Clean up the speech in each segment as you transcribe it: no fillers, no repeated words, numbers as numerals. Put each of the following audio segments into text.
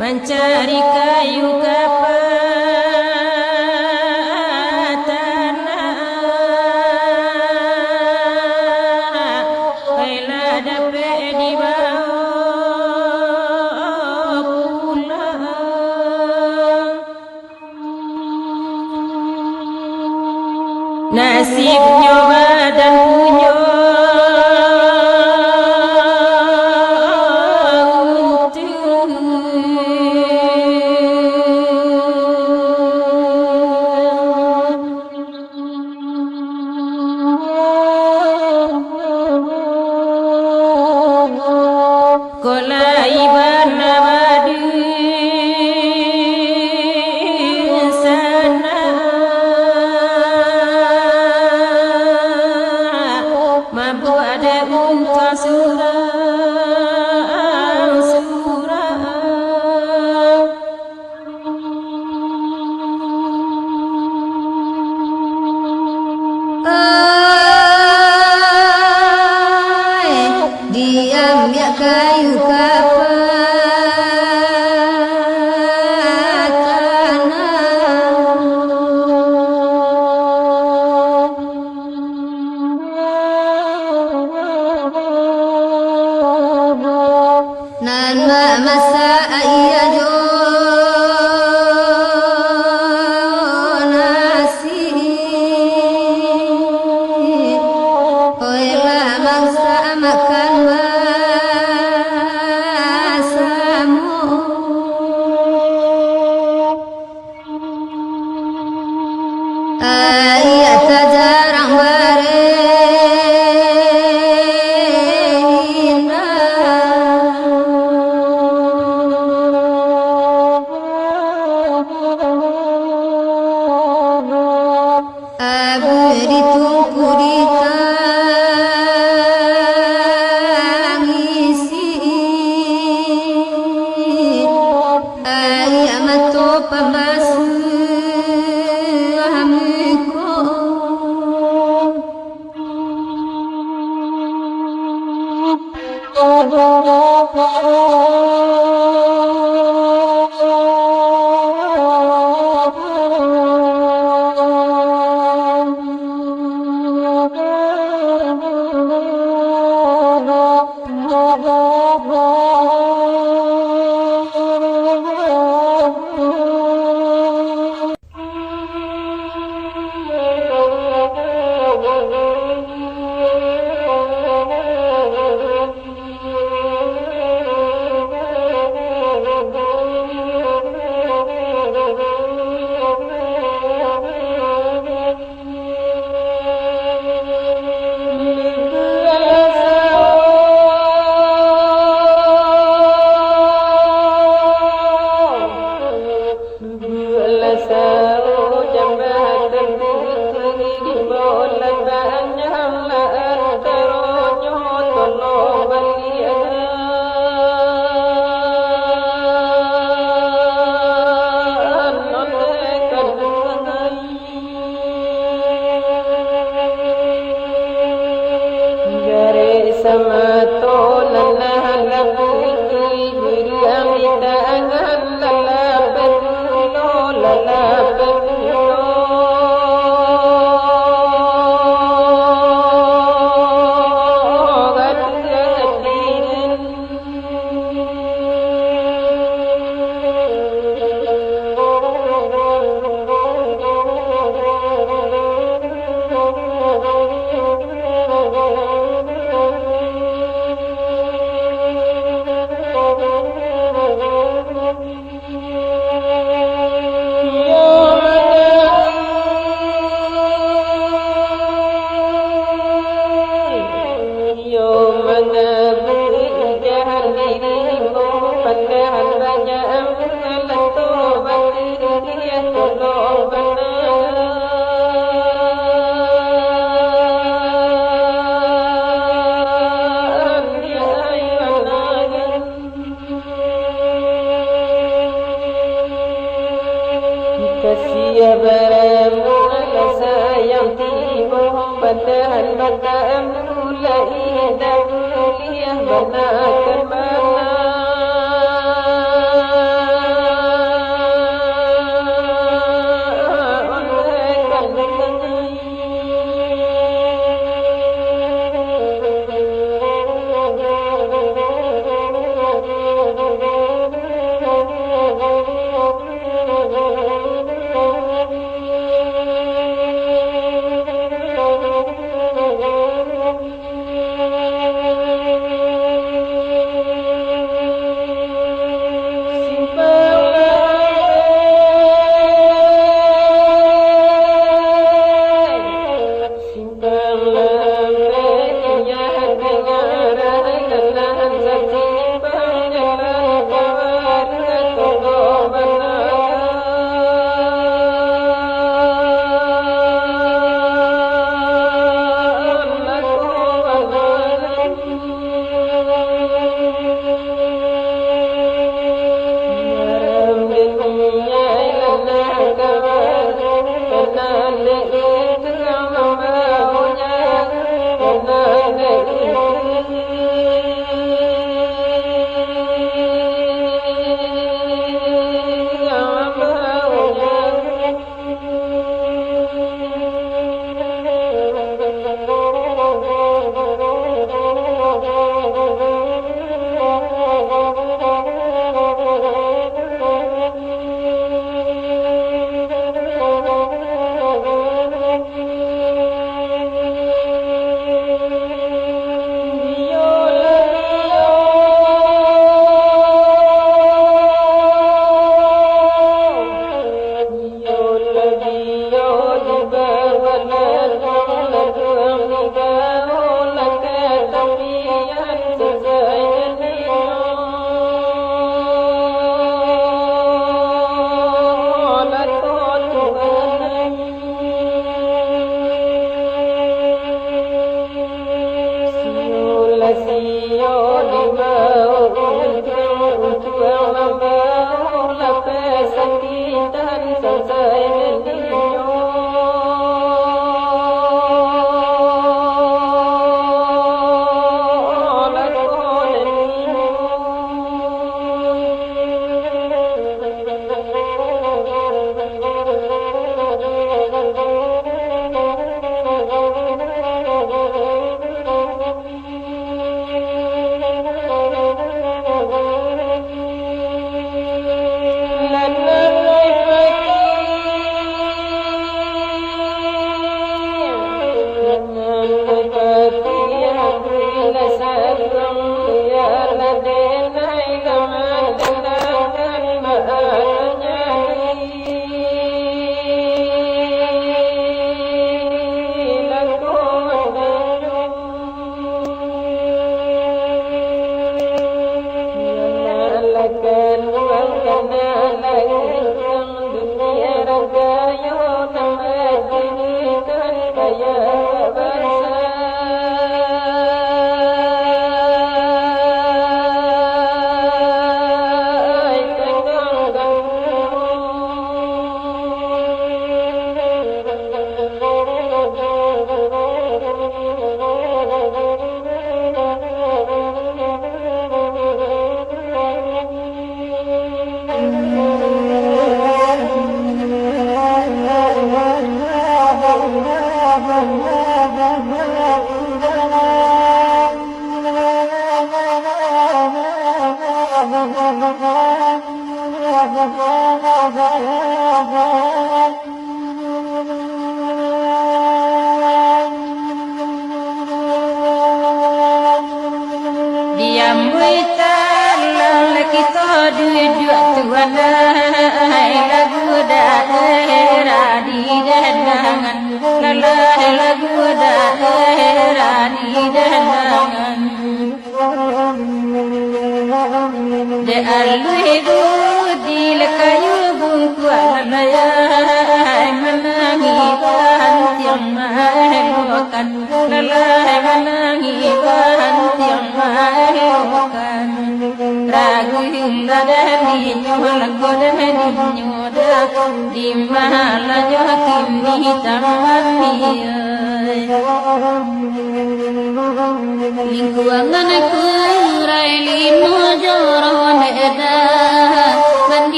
mencari kayu kapatan, baiklah dapat dibawa pulang. Nasibnya badan punya diambil kayu kapatan, nan masa iya jo nasi, oilah mangsa makan masamu, ayat jarang beri tungku ditangisi, ayam atau pembasuhanku, Kasih beramu sayang tiba padahal mata mulai dah kuliah mana ke mana.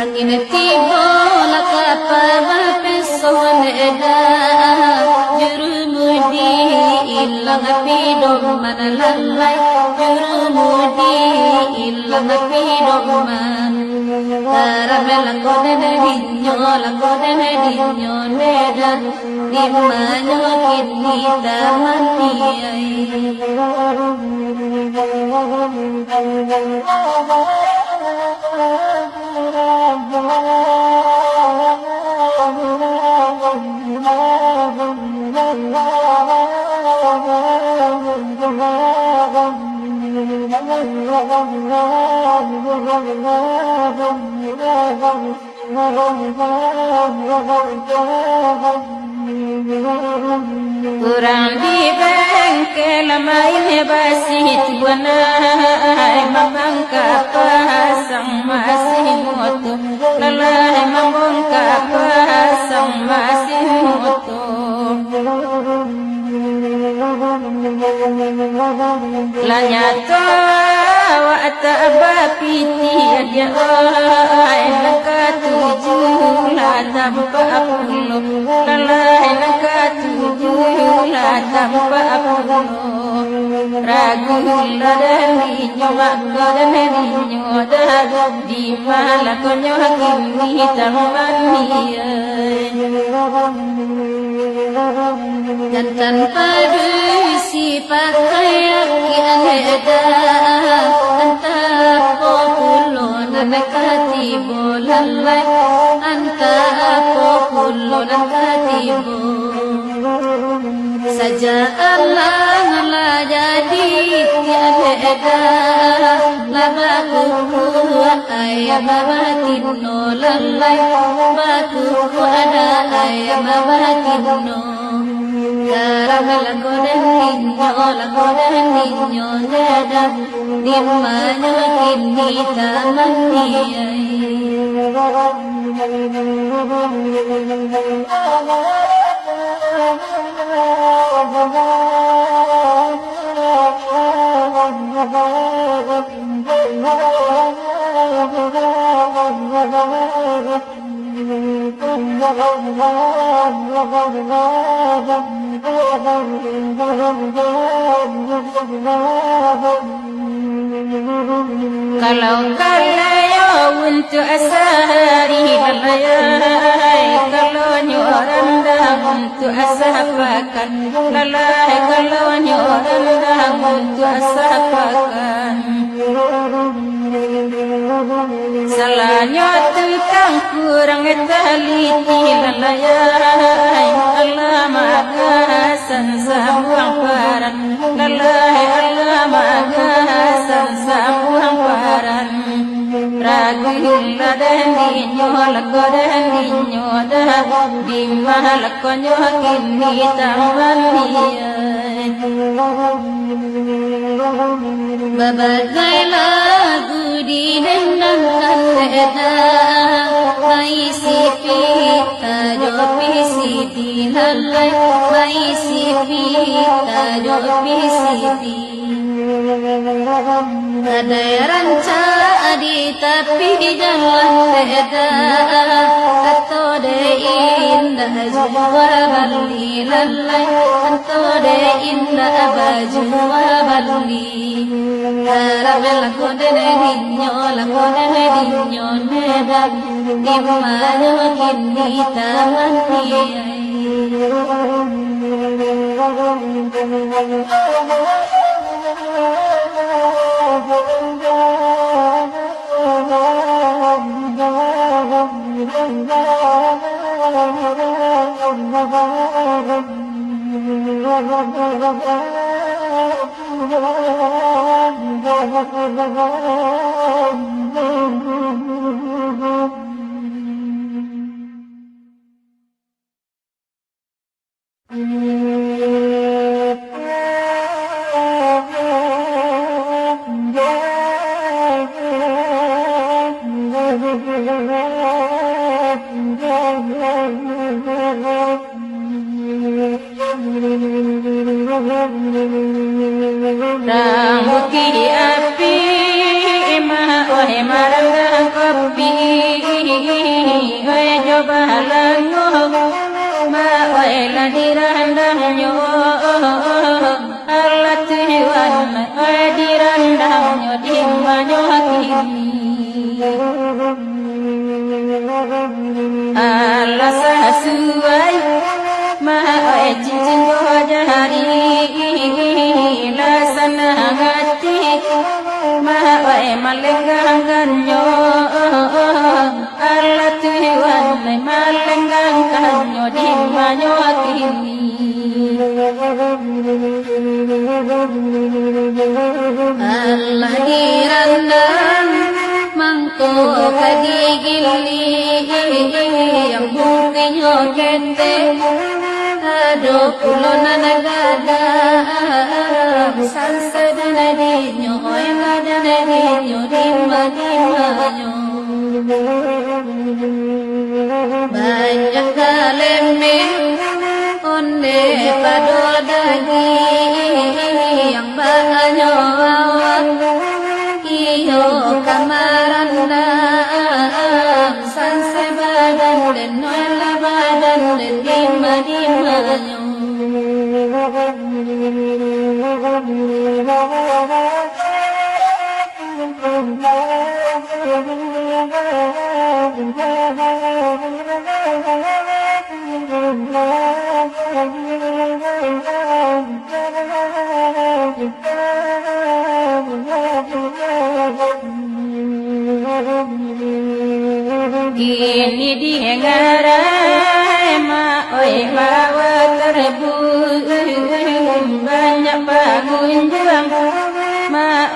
Angin tiba laka pabal pesohan iman Taramela kodene dinyo la kodene dinyo neda Dimanyo kini tamani Kurang di bengkel main basit benai membangka pasang masih mutu lelai membangka pasang masih mutu lanyata wa ta'abapiti ya ai nakatuju la tampa apulu lalai nakatuju la tampa apulu ragu ladani nyoba godane nyoda di malakonyo kini tamani dan tanpa sifat kayak ada anta populon nakati bolalai anta populon nakati bo saja Allah la jadi tiada labaku ayam batino lalai baku ada ayam batino Karamela kodeng ninyo neda Dimanyo kini tamani Kalau kalayo untuk asari lalai kalau nyoranda untuk asapakan lalai kalau nyoranda untuk asapakan salahnya tukang kurang teliti lalai Allah magasan sabuang paran lalai Allah magasan sabuang paran ragu ladani nyol godani nyoda di malakonyo kini tamani babagai lagu didendangkan leda maisi pita jopi siti lalai maisi pita jopi siti ada ranca di tepi jalan leda atau de indah jua bali lalai atau de indah baju bali Karamela kodene dinyo neda Dimanyo kini tamani Rambuti api ohe marandang kopi ohe jobalango ma ohe ladirandangyo Allah Tuhan ohe dirandangyo dimanyo hakimi Allah sesuai Maha cincin jari Lasana hati Maha malenggangannya Allah Tuhan malenggangannya di manyo kini Allah dirandang mangko kadigili yang buktinya kente aduh kulona nagada sansadana dinyo yang ada dinyo dimana-dimana banyak kaleme onde padodagi yang banyak iyo kamaranda sanse badan dan noela badan dan dima-dimanyo Gini dia ngarai oi bawa terbu banyak pengunjung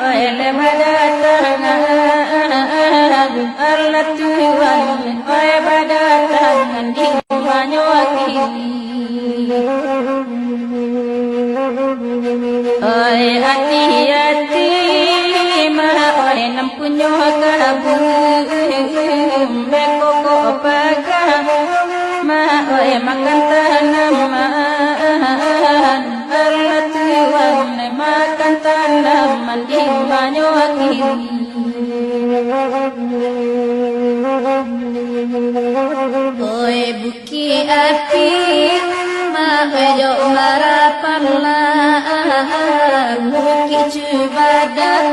oi lemah datangan Allah Tuhan oi badatangan di banyak oi hati-hati oi nampunyo kabur Mekoko pagam oi makan tanaman Allah Tuhan makan tanaman di banyo kini oi buki api mahayo marapanlah buki cubadan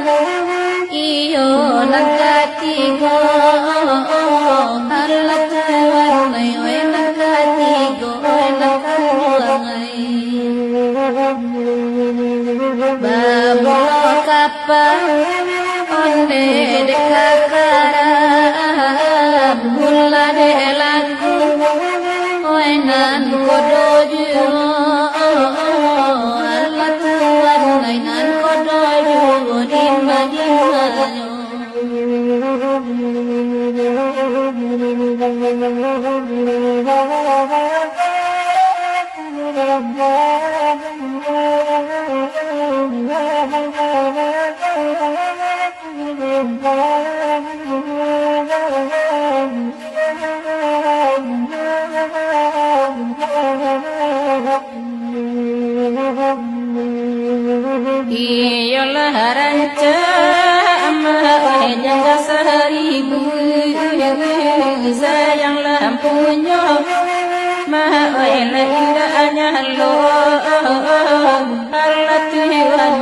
iyo nagatigo Allah Tuhan oi nagatigo oi nagatuangai babulo kapal onde dekakara bulla de lagu oi nan kodoju Allah Tuhan oi nan kodoju dimana-dimana Iyalah ranca oi jaga seribu sayang lampunya oi la indahnya lo Allah Tuhan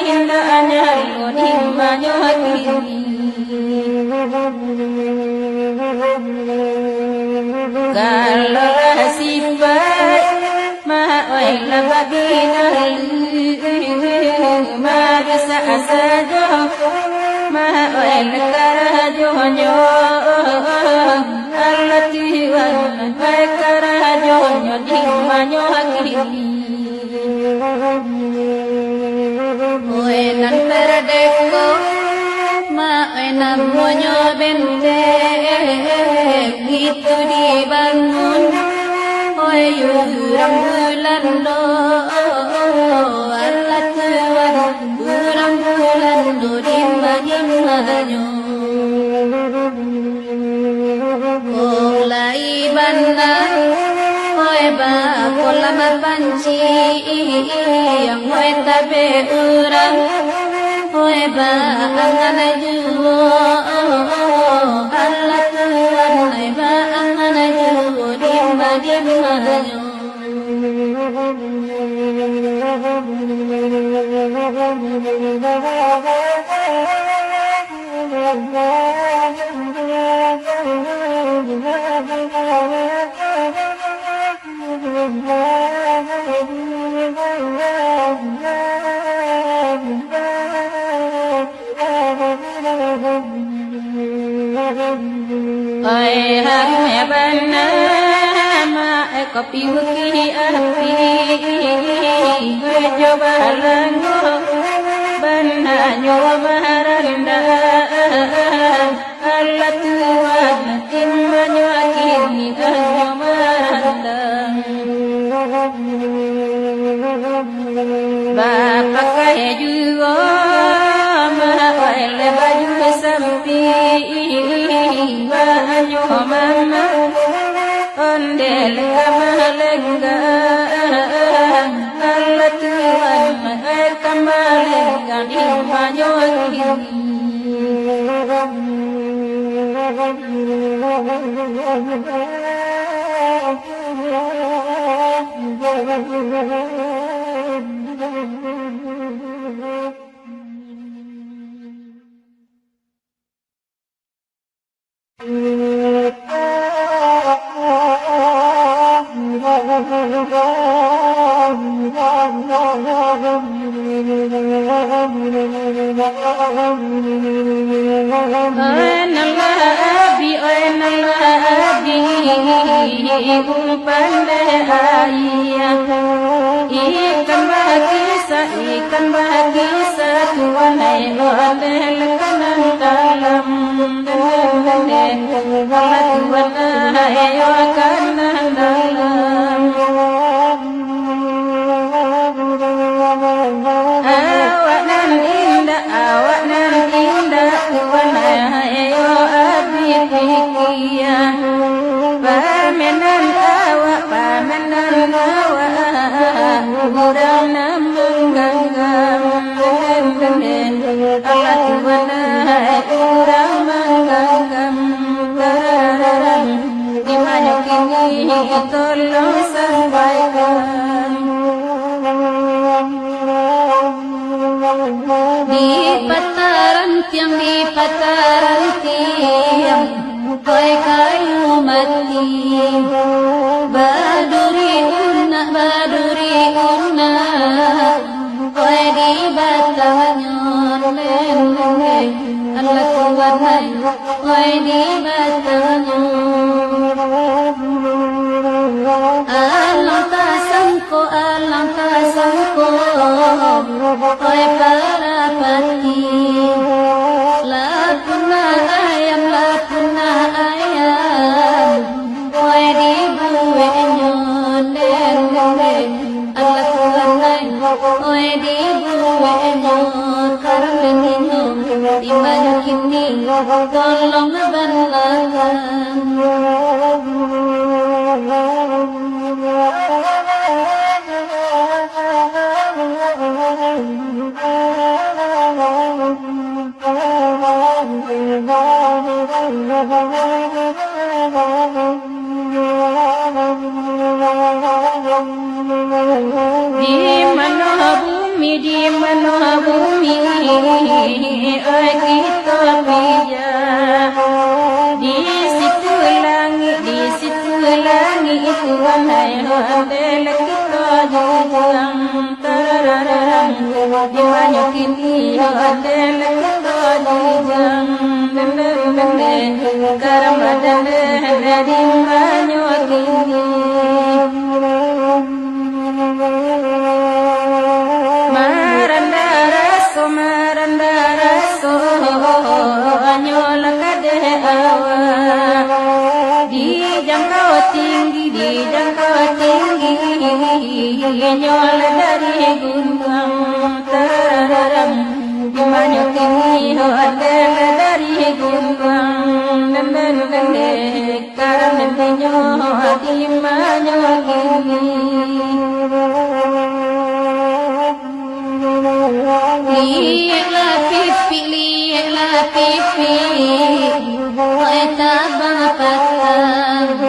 indahnya lo di manyo kini kalau sifat oi la bagina Madasa asajo oi la karajonyo Allah Tuhan oi karajonyo di manyo kini oi nan perdeko oi namonyo bente gitu dibangun oi urang bulan do Allah Tuhan urang bulan do dimana-dimana Olai bana oi ba kolam panci yang oi tabe urang oi ba angana juwo Allah Tuhan oi ba angana juwo dimana-dimana kopi wuki api coba langgo bananyo maharanda Allah Tuhan immanyo akini kanyo maranda Bapak kaya juga mahal baju sampi banyo mama ondel kamalengga Allah Tuhan mahal kamalengga di banyo ikan bagi satuan oleh lekanan dalam Tuhan ayo kanan dalam awak nan indah Tuhan ayo abdi fikiyah pamenan awak kurang nambung ganggam Allah Tuhan kurang mengganggam di mana kini tolong sampaikan di pataran tiang koi kayu mati baduri unna koi di batangan Allah Tuhan koi di batangan alam tasangko koi para pati lapuna ayam koi di buwe nyon Allah Tuhan koi di buwe nyon karang nyon di mana kini tolong balakan di mana bumi kita pijak di situ langit Tuhan handel kita jujang tarararang di mana kini handel kita jujang karam handel di mana kini marandaraso nyola kade awa di jangkau tinggi nyola dari gunung tararam di mana kini hotel dari gunung nende karam nyo di mana kini lihatlah pipi koi tabang patang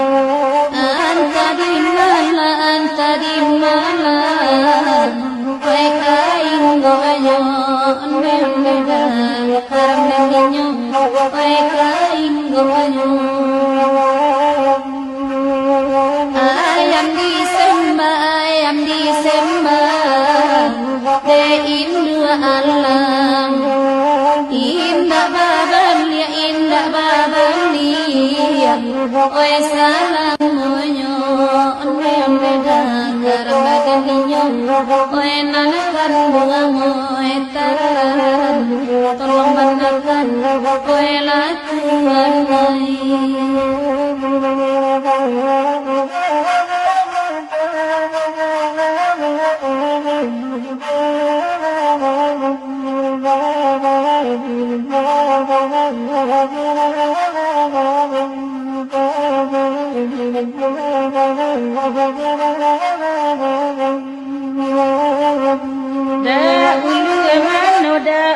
anta di mana koi kain goyo karena ninyo koi kain goyo ayam disembah de indu alam indah babali oi salam monyo Oi nanakan bungamu taran tolong benarkan oi lakuan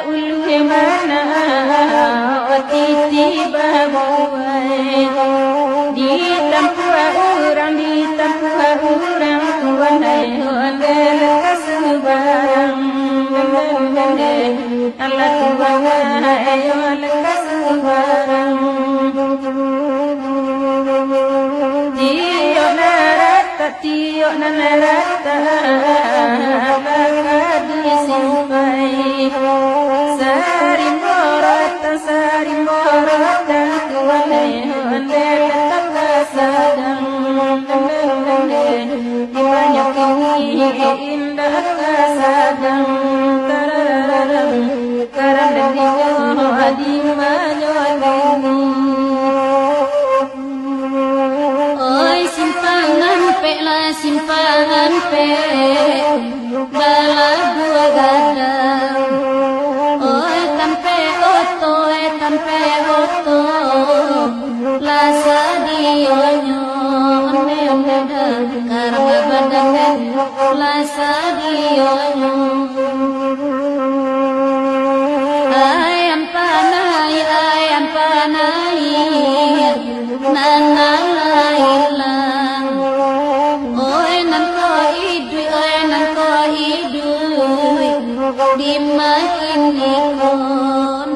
Ulu emana otiti babuai di tampua urang tuanai ondel kasubarang Allah tuanai ondel kasubarang Tio narata bakadi simpai sarimborota tuanai ondel takasadang banyak ini indah kasadang karang dinyo adimanyo simpangan pe bala dua gadang oi tampe oto lasa dionyo onde karma badan lasa dionyo ayam panai nanalailang dimakin ikon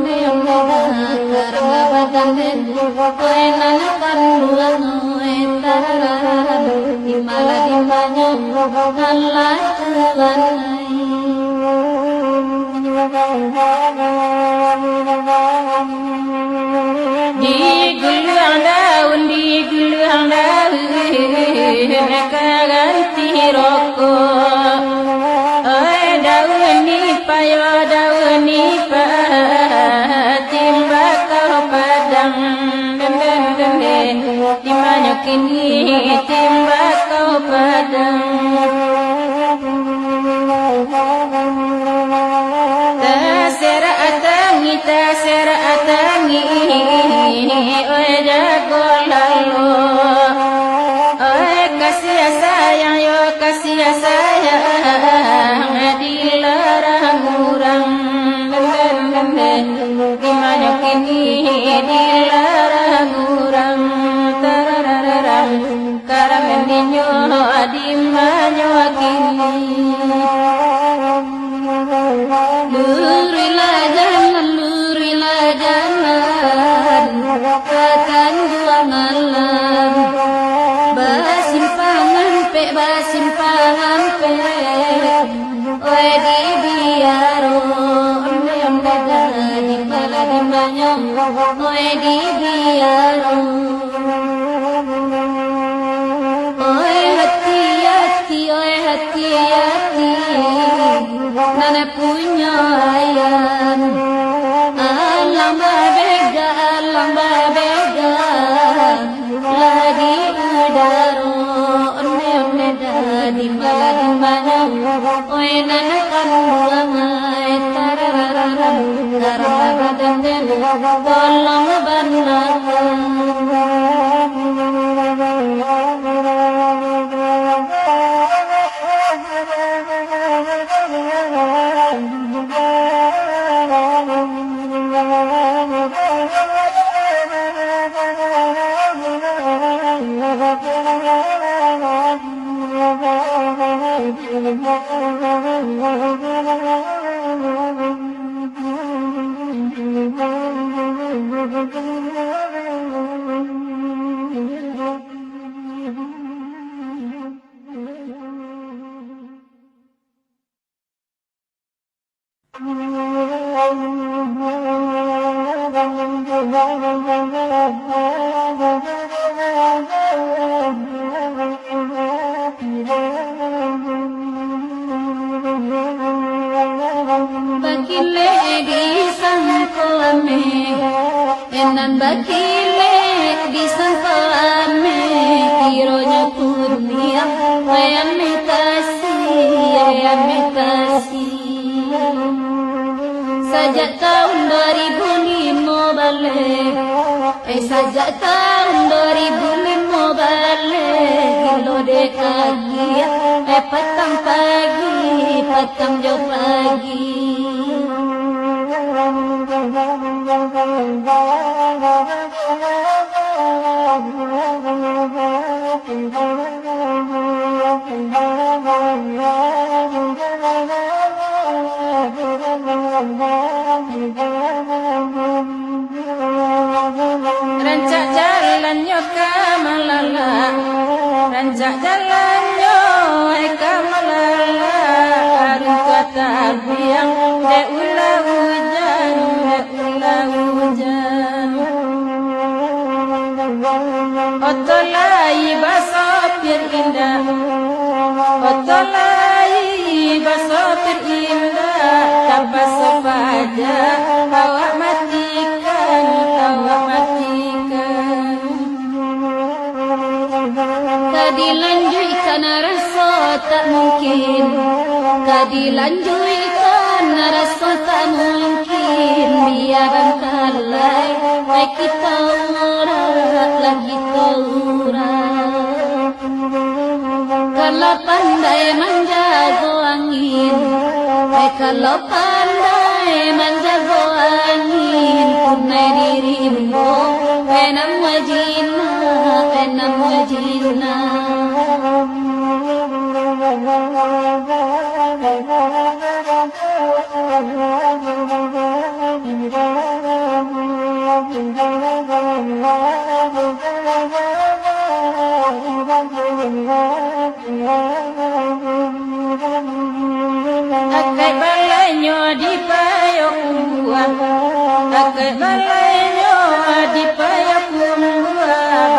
karena badan koe nanakan buang taran dimala dimanya Allah di guluang daun neka ganti rokok daun nipa timbakau padang dimanyakin timbakau padang tasera atangi oi jago lalu oi kasih sayang dilarang urang dimana kini dilarang urang tarararang karang dinyo adimanyo kini lurilah jalan katan juang alam basimpangan pe oi di biaro onde di pala di banyo oi di biaro oi hati nana punya ayam alang babega lagi udaro onde di pala di banyo oi nanakan buangai tarararang karena badan tolong benarkan Thank you. bakile di sangkame kironya kurnia ayam kasih Sejak tahun 2005 balik sejak tahun 2005 balik Gilo dek lagi petang jauh pagi Rancak jalannya kamalala Rancak jalannya kamalala Arung kata biang de ulah hujan Otolai basopir indah Otolai basopir indah Tabas pada awak matikan Kadilanjuikan rasa tak mungkin Kadilanjuikan rasa tak mungkin Biarkan kalai kita urat lagi urat Kalau pandai menjaga angin Kalau pandai menjaga angin Punai dirimu Penam wajina Akai balanyo di payung Akai balanyo di payung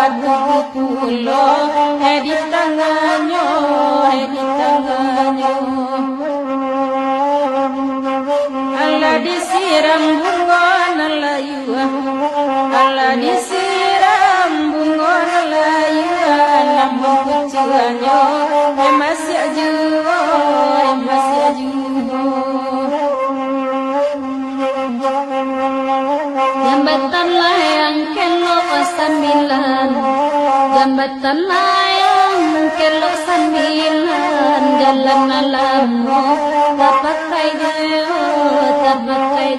Batu pulo di tangannya Allah disiram bunga nalayua Allah disiram bunga nalayua Namun kucuannya masih ajuh Jambatan layang kelok sambilan Jambatan layang kelok sambilan Jalan malammu tak pakai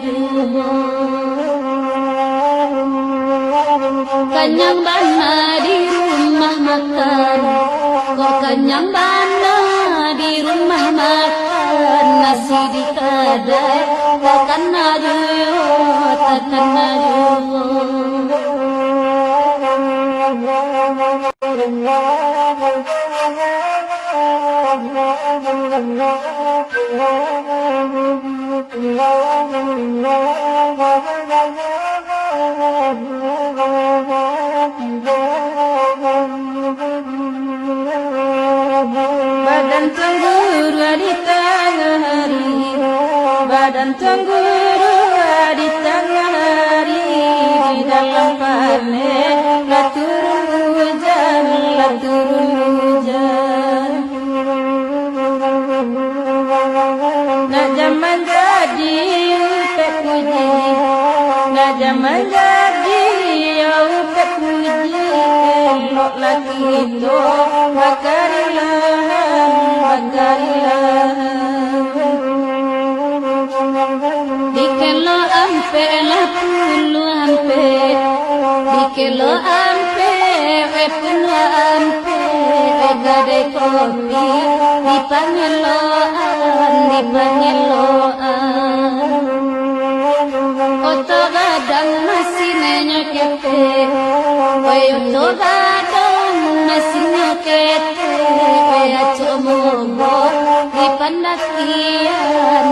dulu Kenyang bana di rumah makan Kok kenyang bana di rumah makan Nasi di kedai takkan ada Badan tengguru di tengah hari Badan tengguru di tengah hari Di dalam panen turun hujan Nak zaman jadi upek puji Nak zaman jadi upek puji Elok lagi itu bakarilah Dikelo ampe lah puluh ampe Dikelo ampe puluh ampe Gadai kopi dipangeloan Oto gadang masih nenyokete Oto gadang masih nyokete Oya comobo dipandakian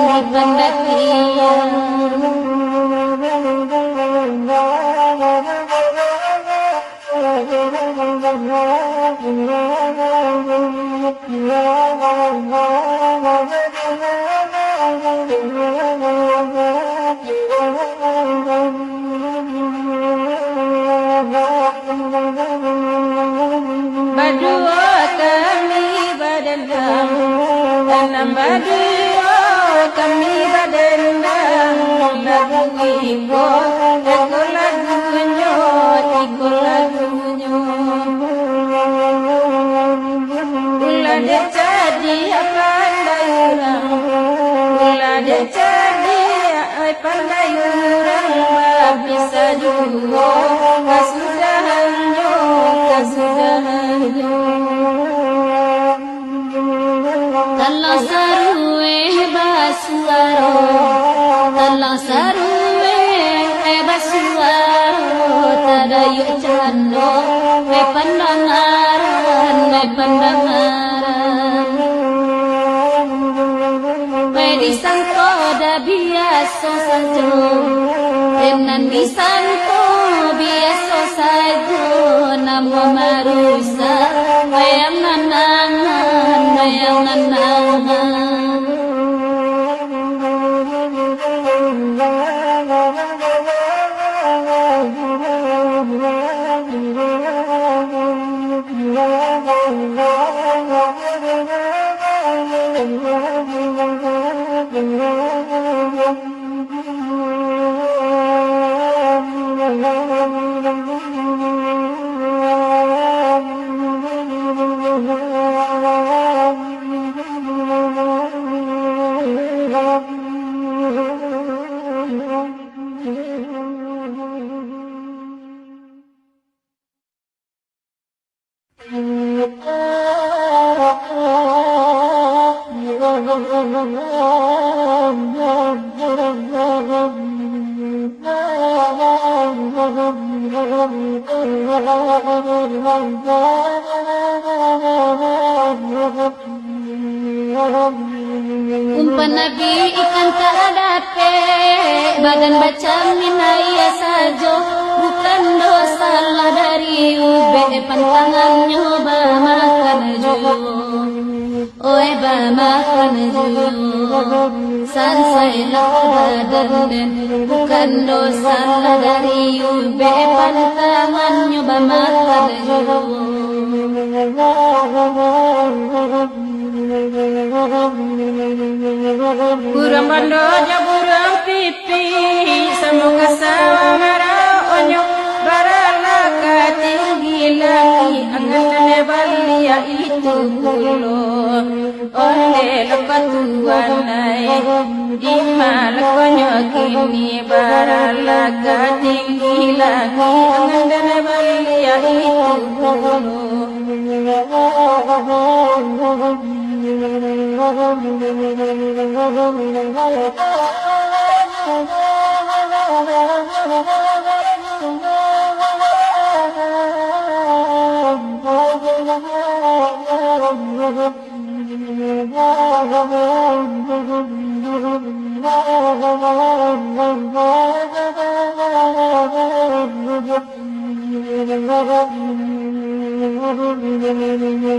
badendang tanam badio kami badendang lagu iko eko lagunyo ula de jadi pandai urang ula de jadi pandai urang bisa juga kasudahanyo Kalau sarue basuaro Kalau sarue basuaro Tadayu cando pandangaran disangko da biasa saja Tenan disangko biasa saja Nama marusa Ayam nanangan Umpan Nabi ikan tak ada pe Badan baca minaya sajo Bukan dosa lah dari ube Pantangannya makan jo Oe makan jo Sansailah badan Bukan dosa lah dari ube Pantangannya makan jo Burang bando burang pipi Semoga sawa marah onyo Barala tinggi lagi Angan balia itu kulo Onde lepat tuanai Dimana konyo kini Barala tinggi lagi Angan balia itu kulo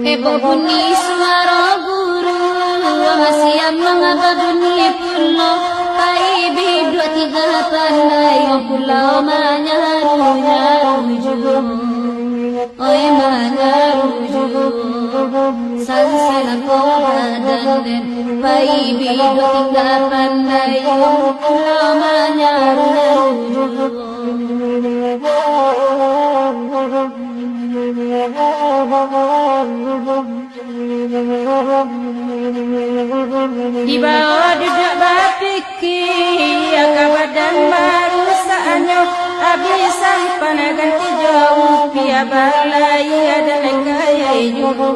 Heboh bunyi suara guru Masih mengapa bunyi pulau Pai bidua tiga pandai Pulau manyaru Oi manyaru Sansela kobadan Pai bidua tiga pandai Pulau manyaru Di bawah duduk bapiki Aka badan baru saanyo Abisan panagan tijau Pia balai ada nekaya jugo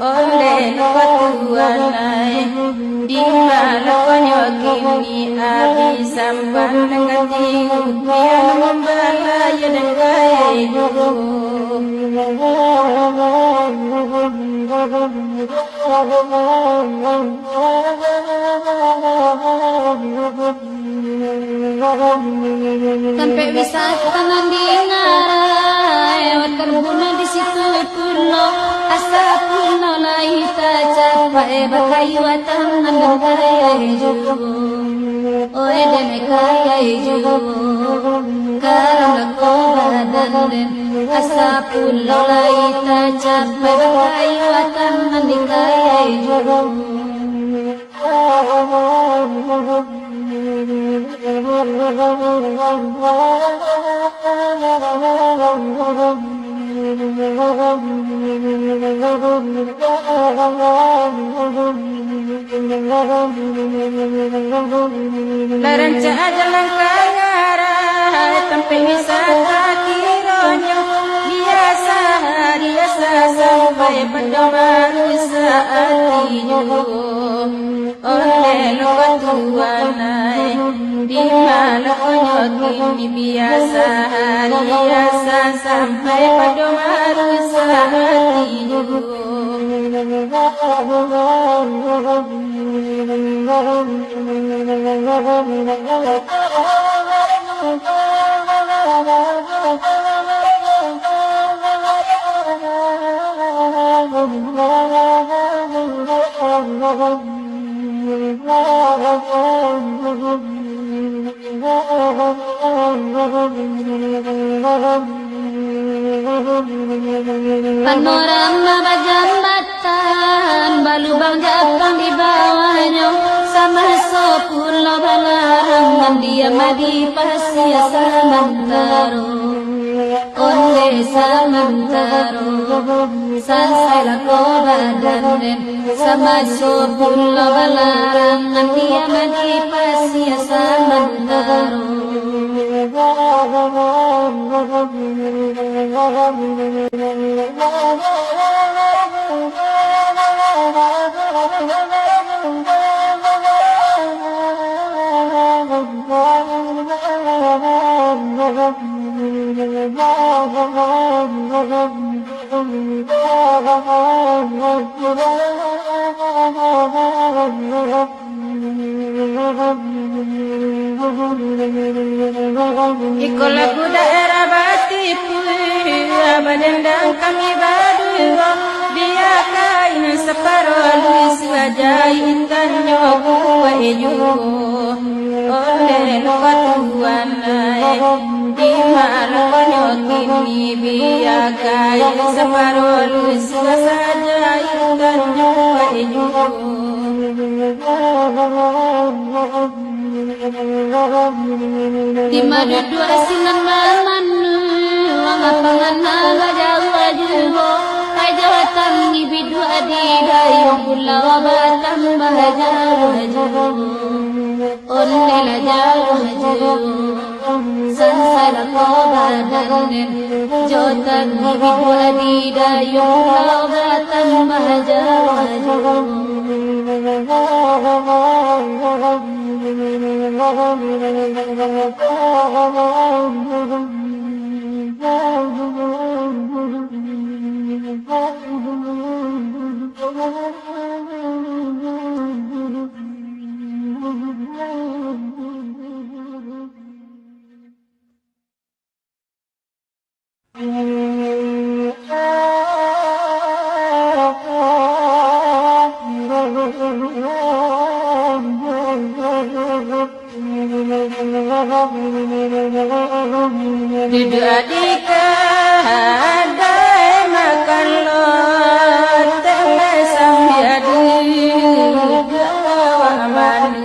Oleh patuanai Di malakonyo kini Abisan panagan tijau Pia membalai ada nekaya jugo Sampai wisata di ngarai Wakar buna di situ pulau Asa pulau lai tak capai Bakayu atangan dan kaya jugo Oe dene kaya jugo Karang lako badan dan asapul lalai tacapai bakai watan nandikaya jurung. Laranca jalan kangarai tempe wisata kironyo biasa sampai pendomaru saatinya oleh lokatuanai di mana kini biasa sampai pendomaru saatinya Panorama bajambatan balubang Jepang di bawahnya sama sepuluh balarangan dia madi pasia samantaro onde samantaro sansai lako badanen sama sepuluh balarangan dia madi pasia samantaro Iko lagu daerah Batipu Badendang kami berdua Dia kain separuh luis wajah intan nyobu waejugo Oleh katuan naik di mana konyokini Dia kain separuh luis wajah intan nyobu waejugo di mana dua sinan mamanu wangapangan naga jawa jubo kai jawatan ibidu adidayo pulau batam bahajawa jubo onela jawa jubo sansara kobadanen jotan ibidu adidayo pulau batam bahajawa jubo Duduk adika hadai makan lot temai sambiadu gawa manu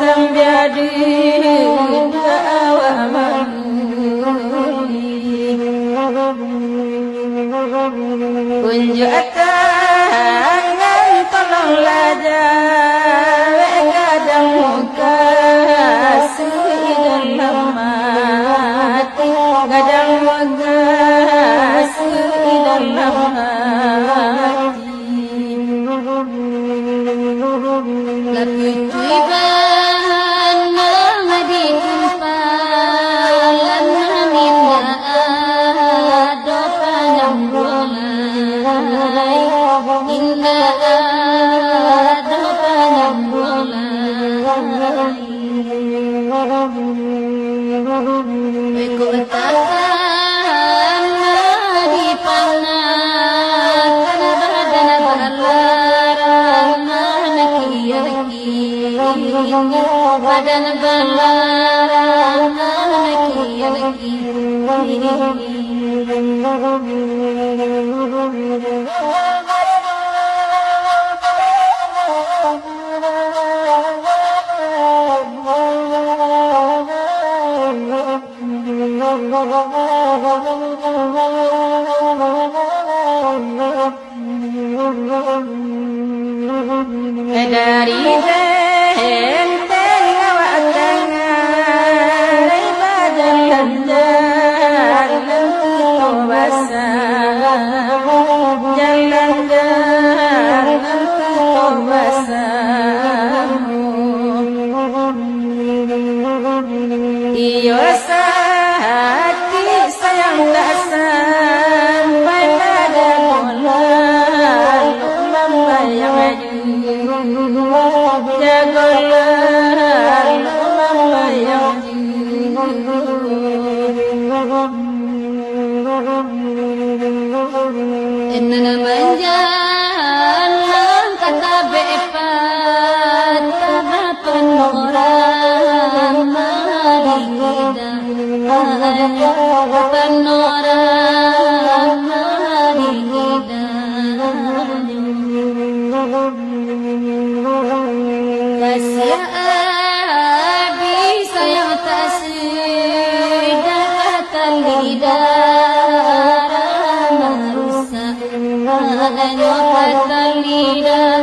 sambiadu gawa manu unjuk tangan tolong lajak kadang muka kadang magas di dalam hati lagu tuiban ngadi kumpalan minda ado panjang bolai indah ado panjang bolai Eko tahan di pangan badan balaran naki badan balaran naki Dari benteng awak tangan jalan itu basah jalan itu basah iyo hati sayang tak sampai pada bulan membayang jagolah membayang Inna menjalan kata bepat tahapan orang tahapan orang kasih abi sayang tak sedar kata lidah rusak hanya kata lidah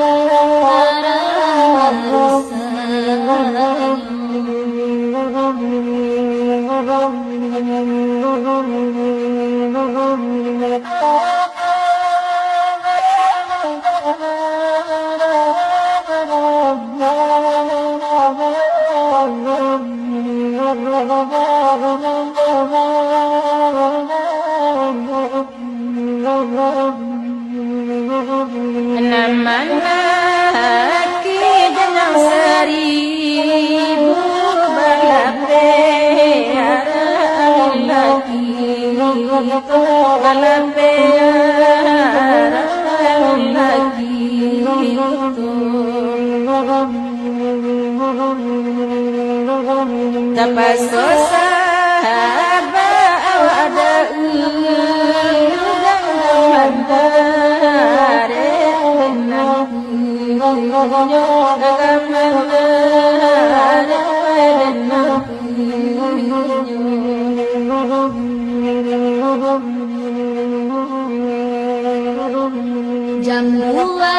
Namanya ki jenang seribu balape lagi balape lagi dapat susah ada Jambuai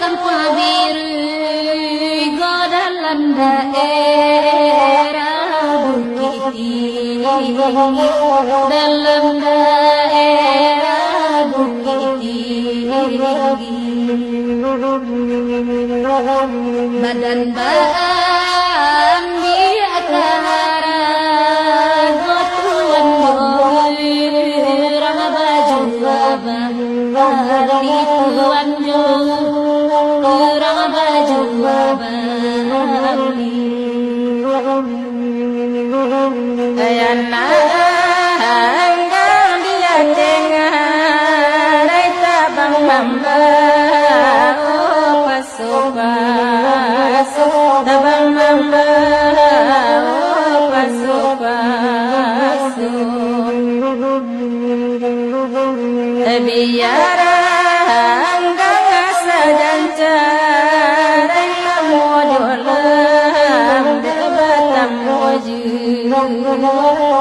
kampung biru go dalam daerah Bukit Tinggi dalam daerah Bukit Tinggi badan baan di akara gotuan orang baju abang hari tuan orang baju abang ayana anggang dia tengah raita bang mamba oh pasopa tabang mamba oh pasopa biar anggang sajanca raita mojolam debatam moju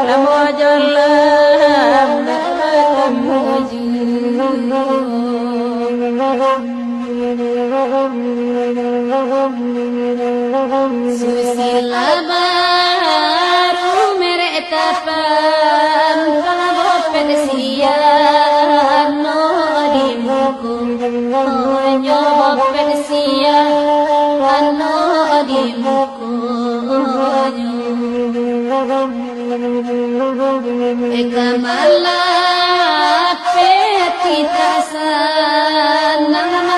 la mojolam debatam moju susila baru merek tapan kalau pensian no di muku nyoba pensian no di muku kamala petita sana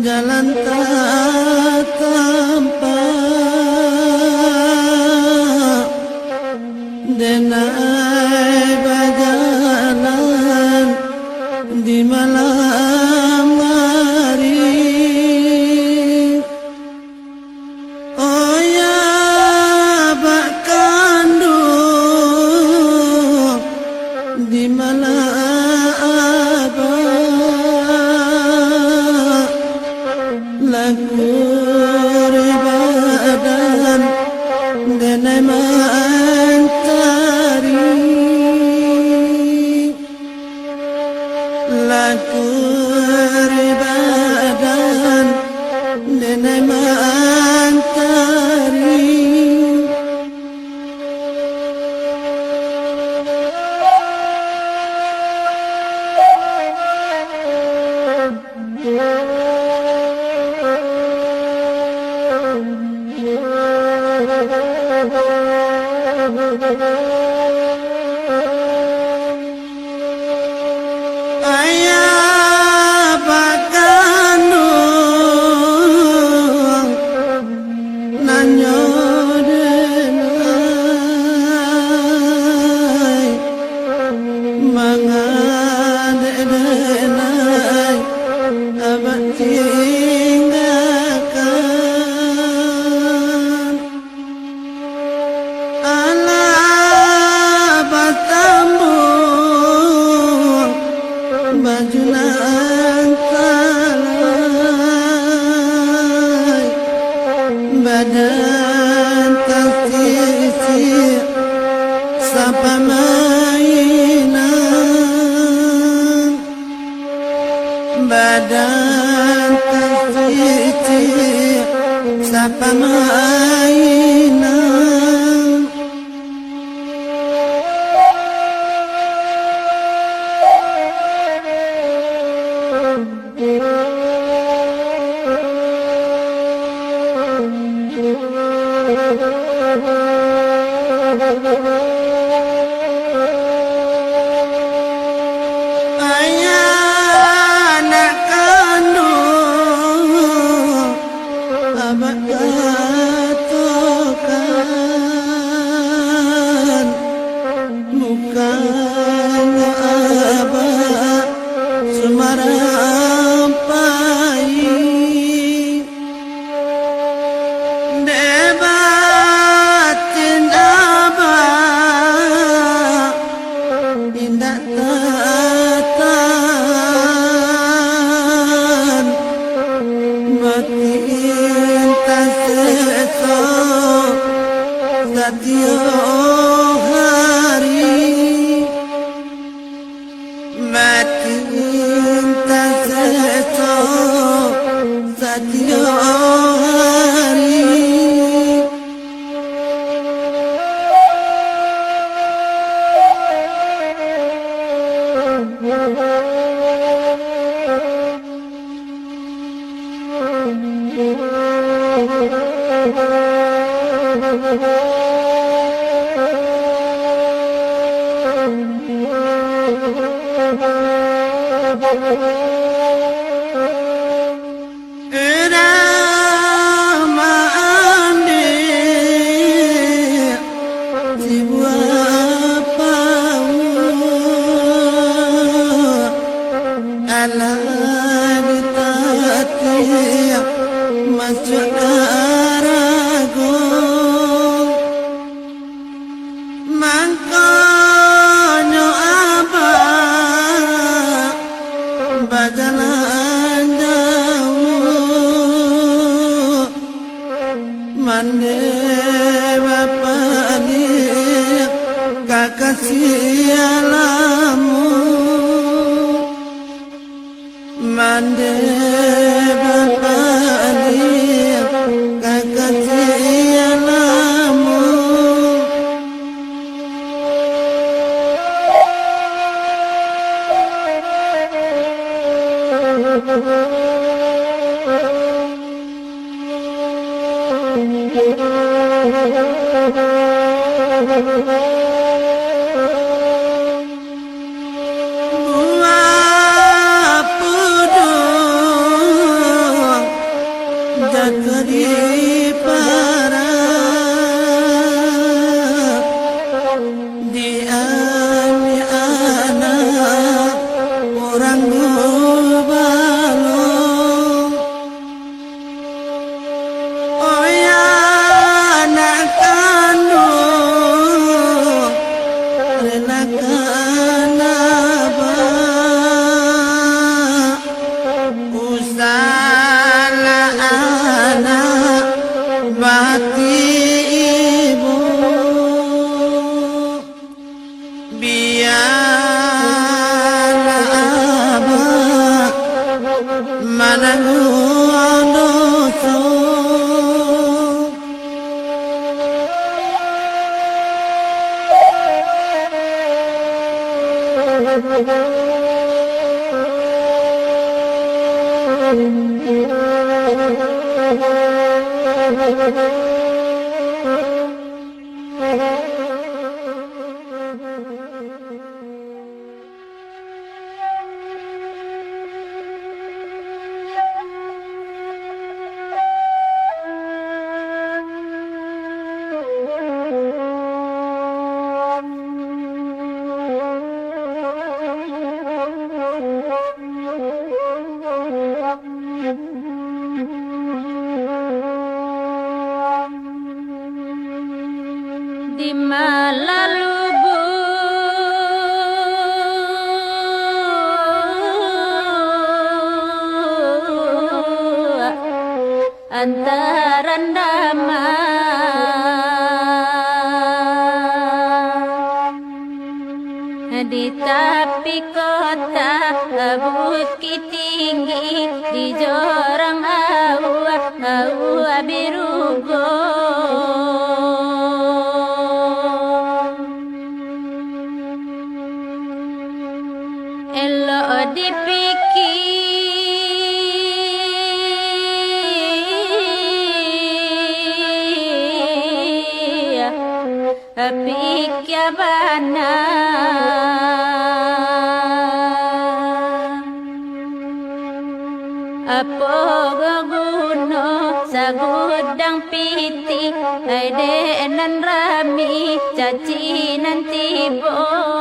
Jalan tak tampak denai berjalan di malam hari. Oh ya bak kandung di malam lagu ribadan denai mantari lagu ribadan denai mantari. Ayah bakandung nanyo denai mangan denai abad tinggalkan ala batambung bajulan talai badan tersisi sapa mainan badan tersisi sapa mainan. Ayah nak kandung abad katokan bukan abad semarampai debatin abad indah tatan batin taseso satyo hari batin taseso satyo hari. Irama andi dibuat pau ala ditati masuk arago mande bapani kakasih alamu mande bapani kakasih alamu Jadi para di anak orang balong oh ya anak kandung relakan abah usala anak mati ibu biarlah abah mananggung dosa di malam lubu antara dama di tepi kota bukit tinggi di jorang awa birugo elo dipikir pikir bana apa guno sagudang piti ade nan rami caci nanti bo